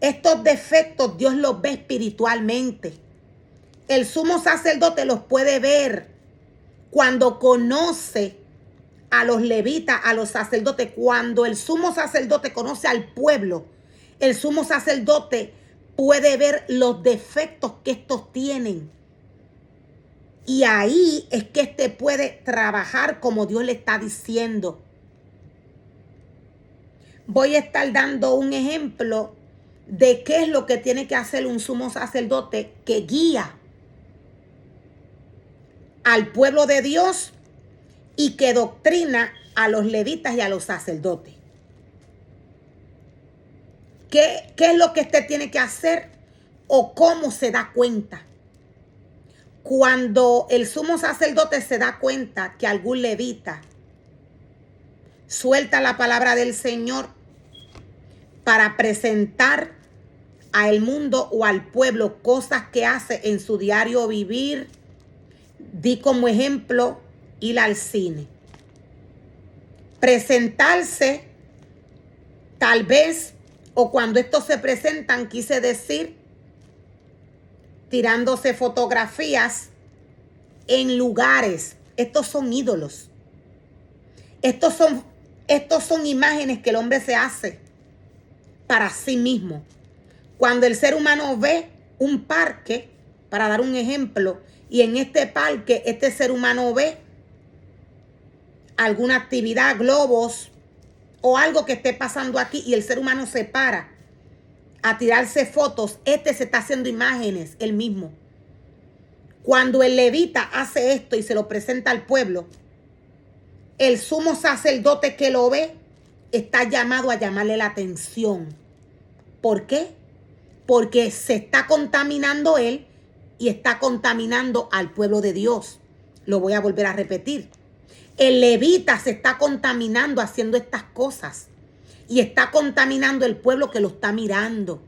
Estos defectos Dios los ve espiritualmente. El sumo sacerdote los puede ver cuando conoce a los levitas, a los sacerdotes. Cuando el sumo sacerdote conoce al pueblo, el sumo sacerdote puede ver los defectos que estos tienen. Y ahí es que este puede trabajar como Dios le está diciendo. Voy a estar dando un ejemplo de qué es lo que tiene que hacer un sumo sacerdote que guía al pueblo de Dios y que doctrina a los levitas y a los sacerdotes. ¿Qué es lo que usted tiene que hacer o cómo se da cuenta? Cuando el sumo sacerdote se da cuenta que algún levita suelta la palabra del Señor para presentar al mundo o al pueblo cosas que hace en su diario vivir, di como ejemplo ir al cine. Presentarse, tal vez, o cuando estos se presentan, quise decir, tirándose fotografías en lugares. Estos son ídolos. Estos son imágenes que el hombre se hace para sí mismo. Cuando el ser humano ve un parque, para dar un ejemplo, y en este parque este ser humano ve alguna actividad, globos o algo que esté pasando aquí y el ser humano se para a tirarse fotos, este se está haciendo imágenes él mismo. Cuando el levita hace esto y se lo presenta al pueblo, el sumo sacerdote que lo ve está llamado a llamarle la atención. ¿Por qué? Porque se está contaminando él y está contaminando al pueblo de Dios. Lo voy a volver a repetir. El levita se está contaminando haciendo estas cosas y está contaminando el pueblo que lo está mirando.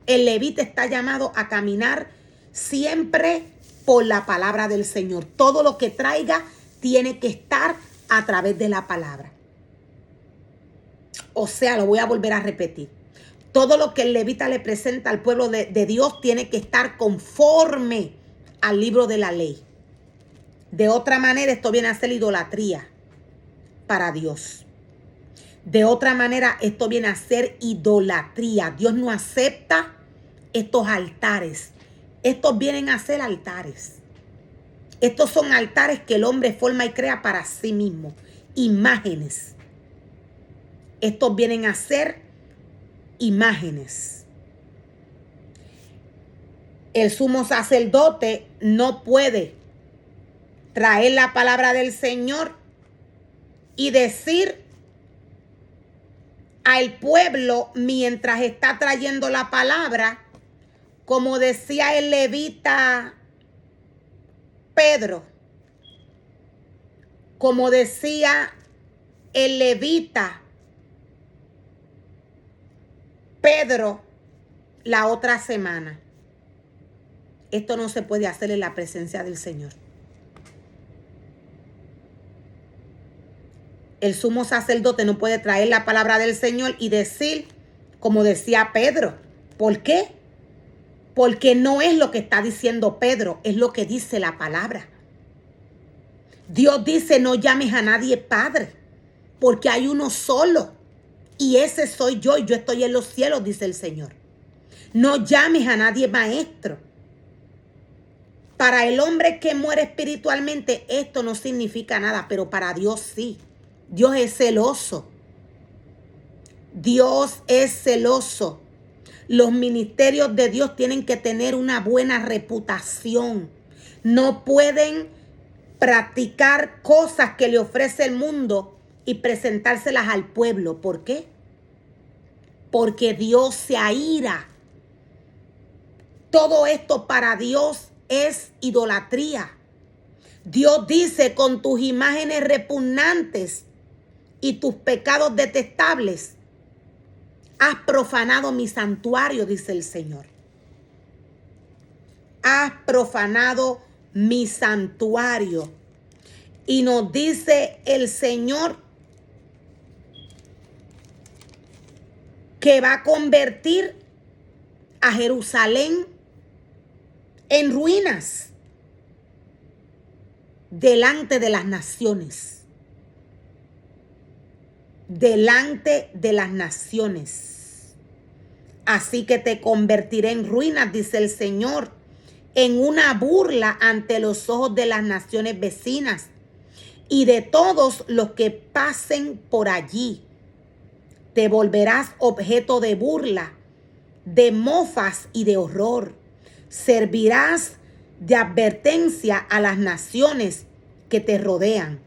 El levita está llamado a caminar siempre por la palabra del Señor. Todo lo que traiga tiene que estar a través de la palabra. O sea, lo voy a volver a repetir. Todo lo que el levita le presenta al pueblo de Dios tiene que estar conforme al libro de la ley. De otra manera, esto viene a ser idolatría para Dios. De otra manera, esto viene a ser idolatría. Dios no acepta estos altares. Estos vienen a ser altares. Estos son altares que el hombre forma y crea para sí mismo. Imágenes. Estos vienen a ser imágenes. El sumo sacerdote no puede traer la palabra del Señor y decir al pueblo mientras está trayendo la palabra, como decía el levita Pedro, como decía el levita Pedro la otra semana. Esto no se puede hacer en la presencia del Señor. El sumo sacerdote no puede traer la palabra del Señor y decir, como decía Pedro. ¿Por qué? Porque no es lo que está diciendo Pedro, es lo que dice la palabra. Dios dice, no llames a nadie padre, porque hay uno solo. Y ese soy yo, y yo estoy en los cielos, dice el Señor. No llames a nadie maestro. Para el hombre que muere espiritualmente, esto no significa nada, pero para Dios sí. Dios es celoso. Dios es celoso. Los ministerios de Dios tienen que tener una buena reputación. No pueden practicar cosas que le ofrece el mundo y presentárselas al pueblo. ¿Por qué? Porque Dios se aira. Todo esto para Dios es idolatría. Dios dice, con tus imágenes repugnantes y tus pecados detestables, has profanado mi santuario, dice el Señor. Has profanado mi santuario. Y nos dice el Señor que va a convertir a Jerusalén en ruinas delante de las naciones. Delante de las naciones. Así que te convertiré en ruinas, dice el Señor, en una burla ante los ojos de las naciones vecinas y de todos los que pasen por allí. Te volverás objeto de burla, de mofas y de horror. Servirás de advertencia a las naciones que te rodean.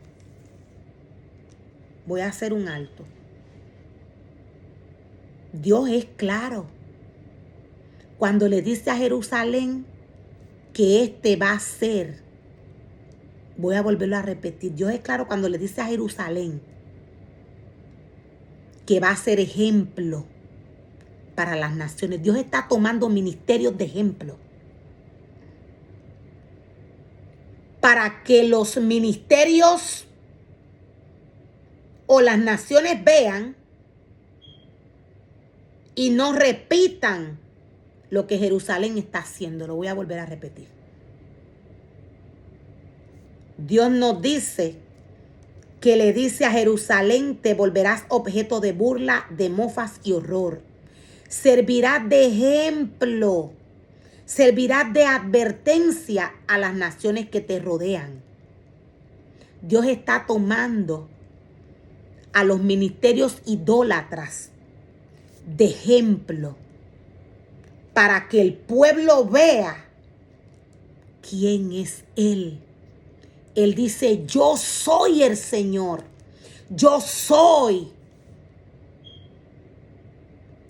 Voy a hacer un alto. Dios es claro cuando le dice a Jerusalén que este va a ser. Voy a volverlo a repetir. Dios es claro cuando le dice a Jerusalén que va a ser ejemplo para las naciones. Dios está tomando ministerios de ejemplo para que los ministerios o las naciones vean y no repitan lo que Jerusalén está haciendo. Lo voy a volver a repetir. Dios nos dice que le dice a Jerusalén, te volverás objeto de burla, de mofas y horror. Servirás de ejemplo, servirás de advertencia a las naciones que te rodean. Dios está tomando a los ministerios idólatras de ejemplo para que el pueblo vea quién es Él. Él dice, yo soy el Señor, yo soy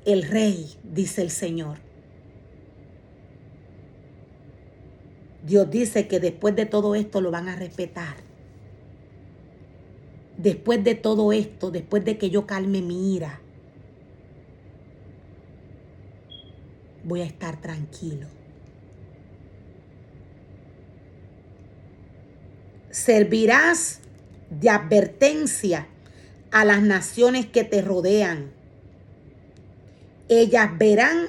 el Rey, dice el Señor. Dios dice que después de todo esto lo van a respetar. Después de todo esto, después de que yo calme mi ira, voy a estar tranquilo. Servirás de advertencia a las naciones que te rodean. Ellas verán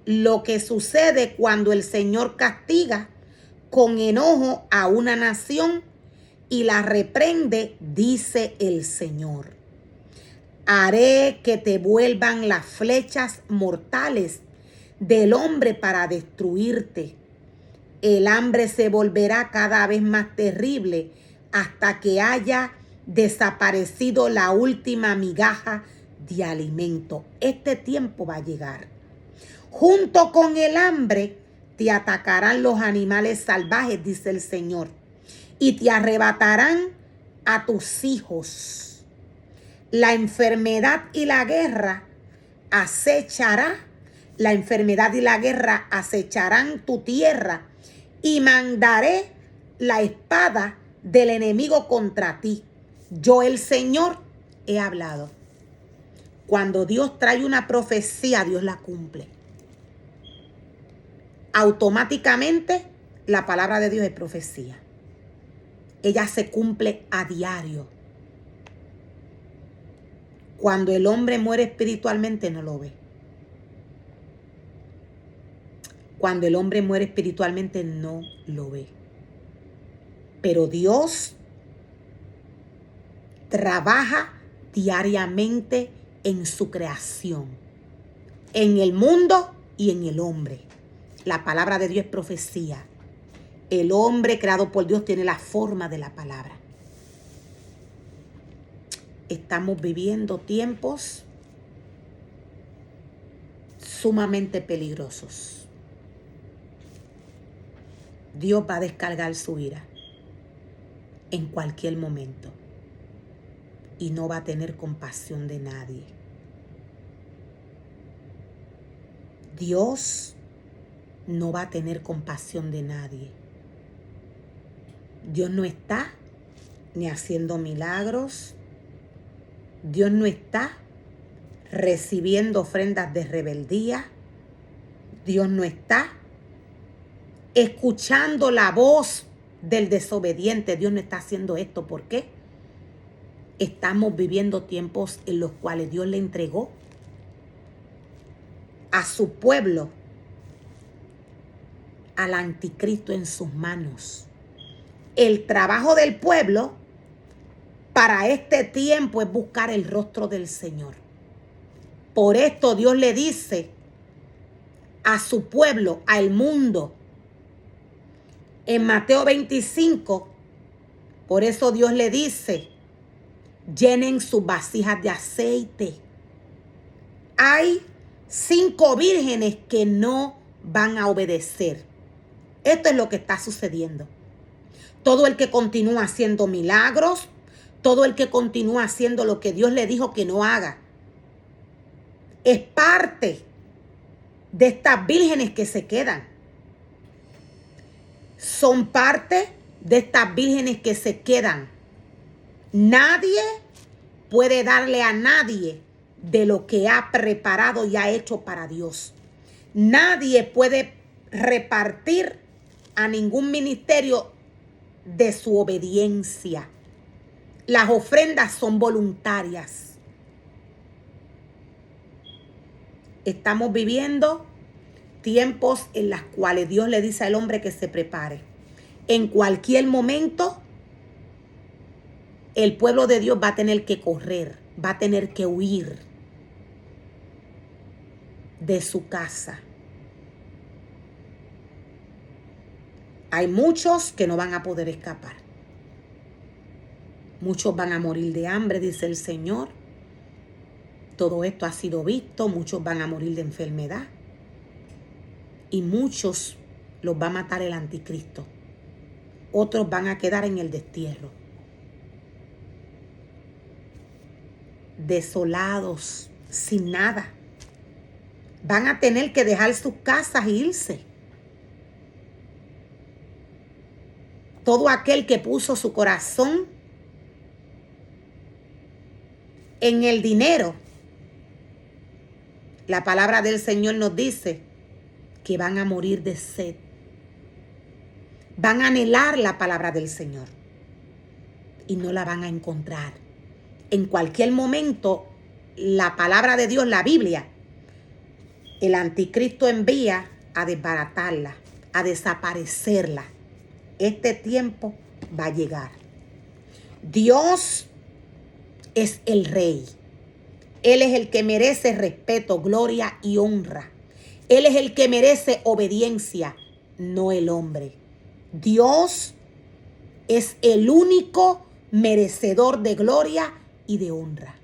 lo que sucede cuando el Señor castiga con enojo a una nación y la reprende, dice el Señor. Haré que te vuelvan las flechas mortales del hombre para destruirte. El hambre se volverá cada vez más terrible hasta que haya desaparecido la última migaja de alimento. Este tiempo va a llegar. Junto con el hambre te atacarán los animales salvajes, dice el Señor, y te arrebatarán a tus hijos. La enfermedad y la guerra la enfermedad y la guerra acecharán tu tierra y mandaré la espada del enemigo contra ti. Yo, el Señor, he hablado. Cuando Dios trae una profecía, Dios la cumple. Automáticamente, la palabra de Dios es profecía. Ella se cumple a diario. Cuando el hombre muere espiritualmente, no lo ve. Cuando el hombre muere espiritualmente, no lo ve. Pero Dios trabaja diariamente en su creación, en el mundo y en el hombre. La palabra de Dios es profecía. El hombre creado por Dios tiene la forma de la palabra. Estamos viviendo tiempos sumamente peligrosos. Dios va a descargar su ira en cualquier momento y no va a tener compasión de nadie. Dios no va a tener compasión de nadie. Dios no está ni haciendo milagros. Dios no está recibiendo ofrendas de rebeldía. Dios no está escuchando la voz del desobediente. Dios no está haciendo esto. ¿Por qué? Estamos viviendo tiempos en los cuales Dios le entregó a su pueblo al anticristo en sus manos. El trabajo del pueblo para este tiempo es buscar el rostro del Señor. Por esto Dios le dice a su pueblo, al mundo, en Mateo 25, por eso Dios le dice, llenen sus vasijas de aceite. Hay 5 vírgenes que no van a obedecer. Esto es lo que está sucediendo. Todo el que continúa haciendo milagros, todo el que continúa haciendo lo que Dios le dijo que no haga, es parte de estas vírgenes que se quedan. Son parte de estas vírgenes que se quedan. Nadie puede darle a nadie de lo que ha preparado y ha hecho para Dios. Nadie puede repartir a ningún ministerio de su obediencia. Las ofrendas son voluntarias. Estamos viviendo tiempos en los cuales Dios le dice al hombre que se prepare. En cualquier momento, el pueblo de Dios va a tener que correr, va a tener que huir de su casa. Hay muchos que no van a poder escapar. Muchos van a morir de hambre, dice el Señor. Todo esto ha sido visto. Muchos van a morir de enfermedad. Y muchos los va a matar el anticristo. Otros van a quedar en el destierro. Desolados, sin nada. Van a tener que dejar sus casas e irse. Todo aquel que puso su corazón en el dinero, la palabra del Señor nos dice que van a morir de sed. Van a anhelar la palabra del Señor y no la van a encontrar. En cualquier momento, la palabra de Dios, la Biblia, el anticristo envía a desbaratarla, a desaparecerla. Este tiempo va a llegar. Dios es el Rey. Él es el que merece respeto, gloria y honra. Él es el que merece obediencia, no el hombre. Dios es el único merecedor de gloria y de honra.